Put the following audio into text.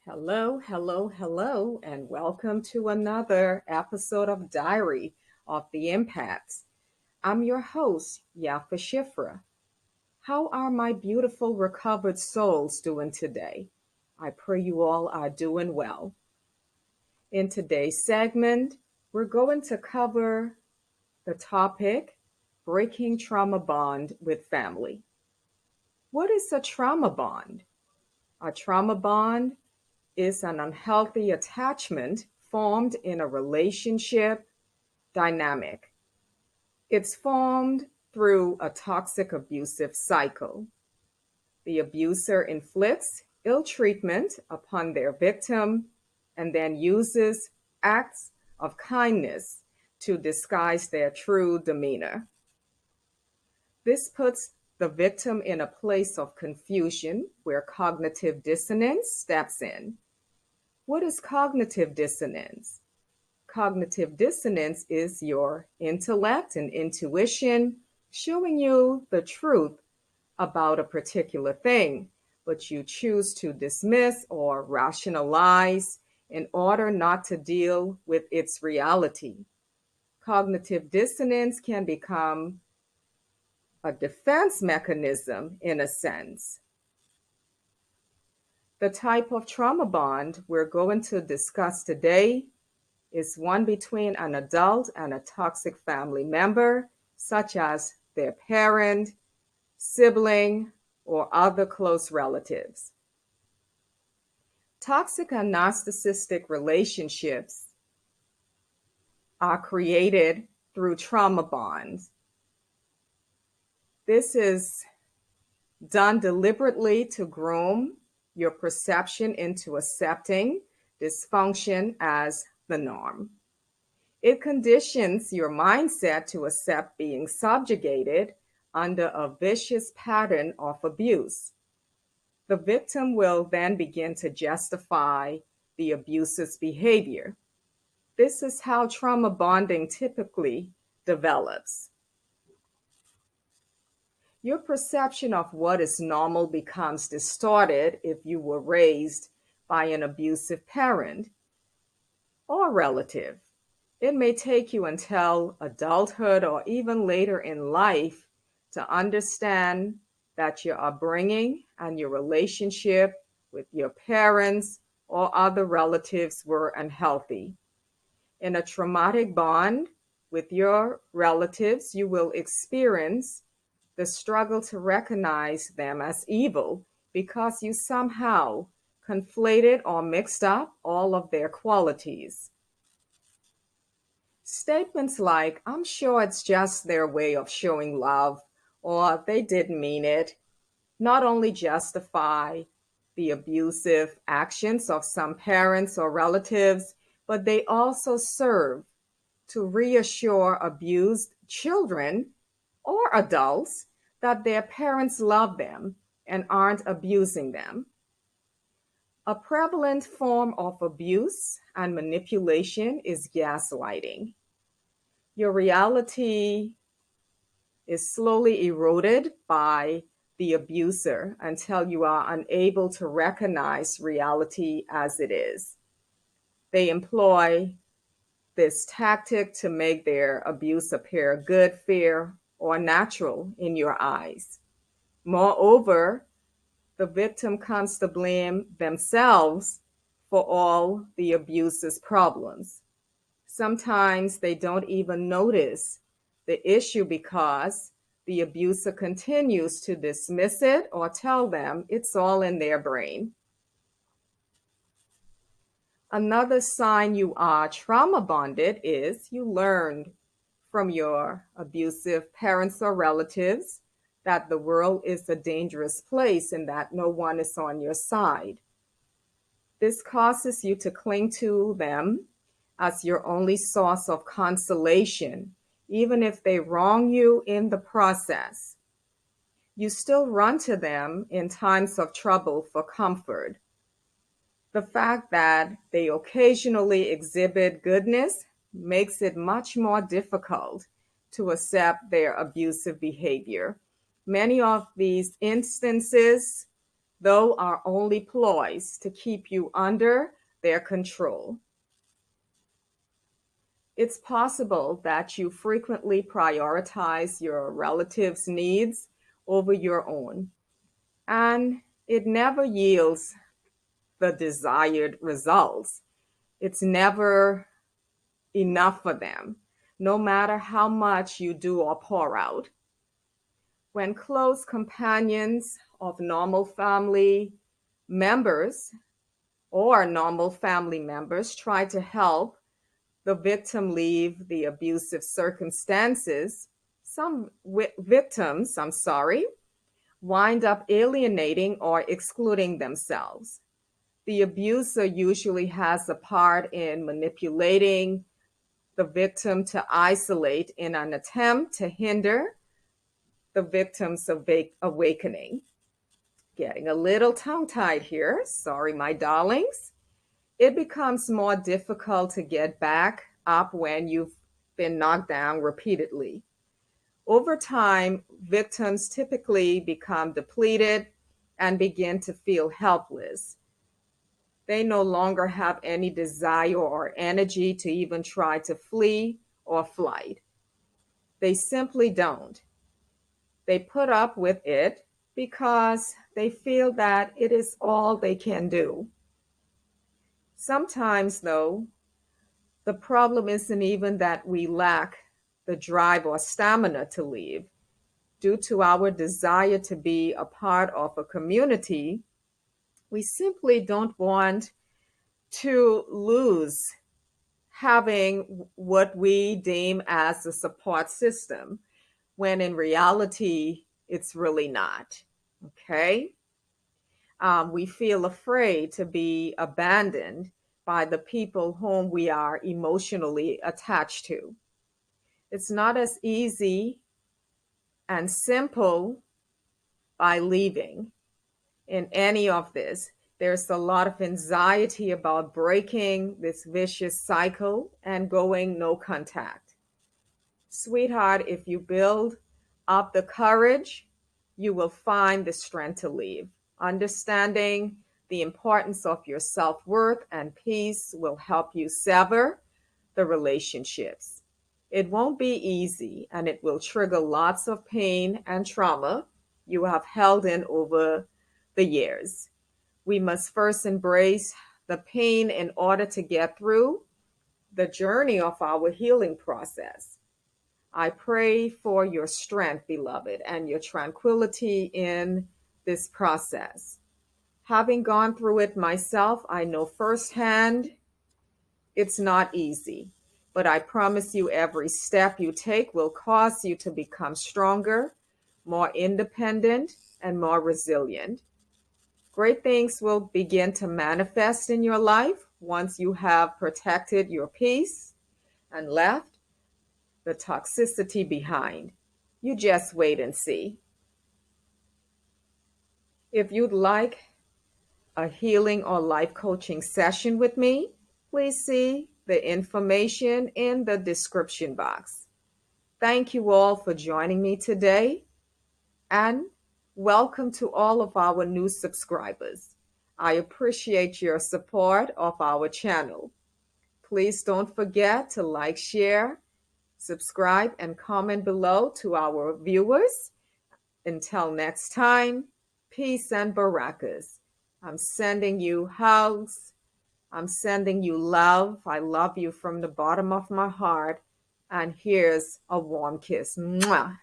Hello, hello, hello, and welcome to another episode of Diary of the Empaths. I'm your host, Yafa Shifra. How are my beautiful recovered souls doing today? I pray you all are doing well. In today's segment, we're going to cover the topic breaking trauma bond with family. What is a trauma bond? A trauma bond is an unhealthy attachment formed in a relationship dynamic. It's formed through a toxic abusive cycle. The abuser inflicts ill treatment upon their victim and then uses acts of kindness to disguise their true demeanor. This puts the victim in a place of confusion where cognitive dissonance steps in. What is cognitive dissonance? Cognitive dissonance is your intellect and intuition showing you the truth about a particular thing, but you choose to dismiss or rationalize in order not to deal with its reality. Cognitive dissonance can become a defense mechanism in a sense. The type of trauma bond we're going to discuss today is one between an adult and a toxic family member, such as their parent, sibling, or other close relatives. Toxic and narcissistic relationships are created through trauma bonds. This is done deliberately to groom your perception into accepting dysfunction as the norm. It conditions your mindset to accept being subjugated under a vicious pattern of abuse. The victim will then begin to justify the abuser's behavior. This is how trauma bonding typically develops. Your perception of what is normal becomes distorted if you were raised by an abusive parent or relative. It may take you until adulthood or even later in life to understand that your upbringing and your relationship with your parents or other relatives were unhealthy. In a traumatic bond with your relatives, you will experience the struggle to recognize them as evil because you somehow conflated or mixed up all of their qualities. Statements like, I'm sure it's just their way of showing love, or they didn't mean it, not only justify the abusive actions of some parents or relatives, but they also serve to reassure abused children or adults that their parents love them and aren't abusing them. A prevalent form of abuse and manipulation is gaslighting. Your reality is slowly eroded by the abuser until you are unable to recognize reality as it is. They employ this tactic to make their abuse appear good, fair, or natural in your eyes. Moreover, the victim comes to blame themselves for all the abuser's problems. Sometimes they don't even notice the issue because the abuser continues to dismiss it or tell them it's all in their brain. Another sign you are trauma bonded is you learned from your abusive parents or relatives that the world is a dangerous place and that no one is on your side. This causes you to cling to them as your only source of consolation, even if they wrong you in the process. You still run to them in times of trouble for comfort. The fact that they occasionally exhibit goodness makes it much more difficult to accept their abusive behavior. Many of these instances though are only ploys to keep you under their control. It's possible that you frequently prioritize your relatives' needs over your own, and it never yields the desired results. It's never enough for them, no matter how much you do or pour out. When close companions of normal family members or normal family members try to help the victim leave the abusive circumstances, some victims, wind up alienating or excluding themselves. The abuser usually has a part in manipulating the victim to isolate in an attempt to hinder the victim's awakening. Getting a little tongue-tied here. Sorry, my darlings. It becomes more difficult to get back up when you've been knocked down repeatedly. Over time, victims typically become depleted and begin to feel helpless. They no longer have any desire or energy to even try to flee or flight. They simply don't. They put up with it because they feel that it is all they can do. Sometimes, though, the problem isn't even that we lack the drive or stamina to leave. Due to our desire to be a part of a community, we simply don't want to lose having what we deem as a support system, when in reality, it's really not. Okay? We feel afraid to be abandoned by the people whom we are emotionally attached to. It's not as easy and simple by leaving in any of this. There's a lot of anxiety about breaking this vicious cycle and going no contact. Sweetheart, if you build up the courage, you will find the strength to leave. Understanding the importance of your self-worth and peace will help you sever the relationships. It won't be easy, and it will trigger lots of pain and trauma you have held in over the years. We must first embrace the pain in order to get through the journey of our healing process. I pray for your strength, beloved, and your tranquility in this process. Having gone through it myself, I know firsthand it's not easy, but I promise you every step you take will cause you to become stronger, more independent, and more resilient. Great things will begin to manifest in your life once you have protected your peace and left the toxicity behind. You just wait and see. If you'd like a healing or life coaching session with me, please see the information in the description box. Thank you all for joining me today, and welcome to all of our new subscribers. I appreciate your support of our channel. Please don't forget to like, share, subscribe, and comment below to our viewers. Until next time, peace and barakas. I'm sending you hugs. I'm sending you love. I love you from the bottom of my heart. And here's a warm kiss. Mwah.